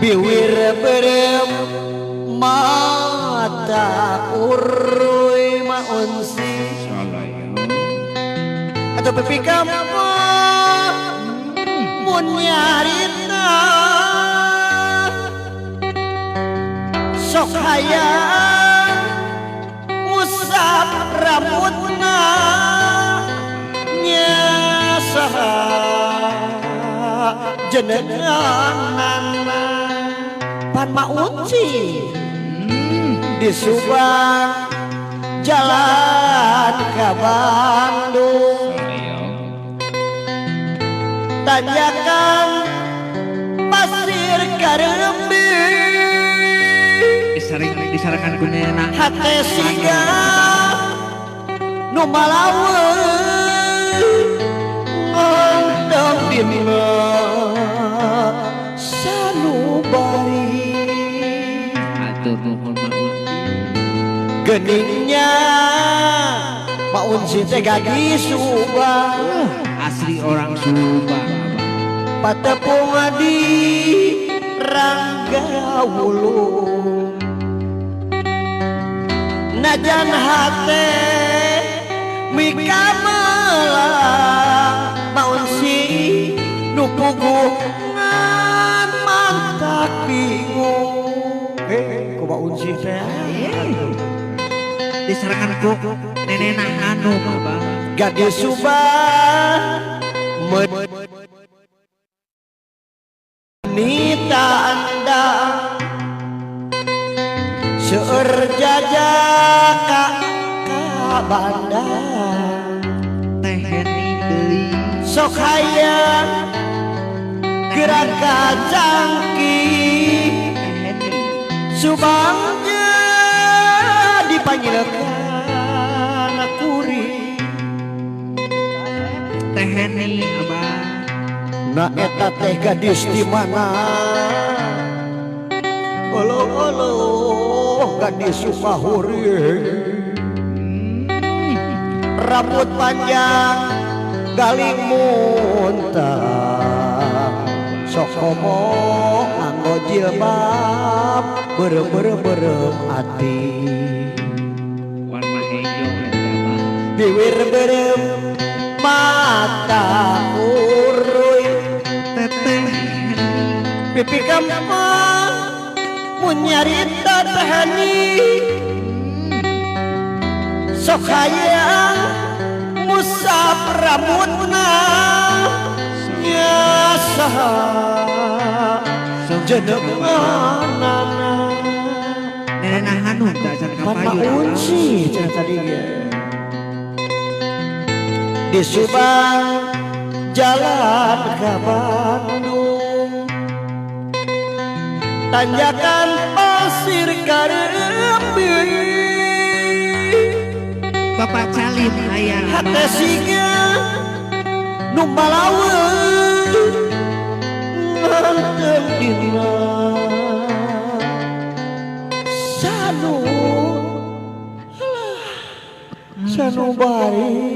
biwir berem mata urui maunsi atau pipi kamu mun nyarita sok hayang musab rambutna nyasaha jenenganana pan maunci di Subang jalan ke Bandung tanjakan pasir Karembi disarankan gunena hate siga nu malaweun ngontong dina sanubari atur nuhun geningnya maunsi teh gadi Subang asli orang Subang patepung di Ranggawulu najan hate mika melang maunsi nu puguh ngan mantak bingung ku maunsi teh disarankan ku nenena anu Bang gadis Subang nita anda seueur jajaka ka bandar teh heni deui sok hayang gerak ka cangki Subang dipanggilkan kuri teh heni Abah na eta teh gadis di mana olo gadis Sukahuri rambut panjang galing muntah sok komo nganggo jilbab berem ati warna hijau Abah biwir berem mata urui teteh pipi kampang mun nyarita tehani sok hayang musab rambutna nyasaha jenenganana nenena anu tak can pan kapayun maunci cenah tadi di Subang jalan ke Bandung tanjakan pasir Karembi Bapak Calim aya hate siga nu malaweun nganteng dina sanubari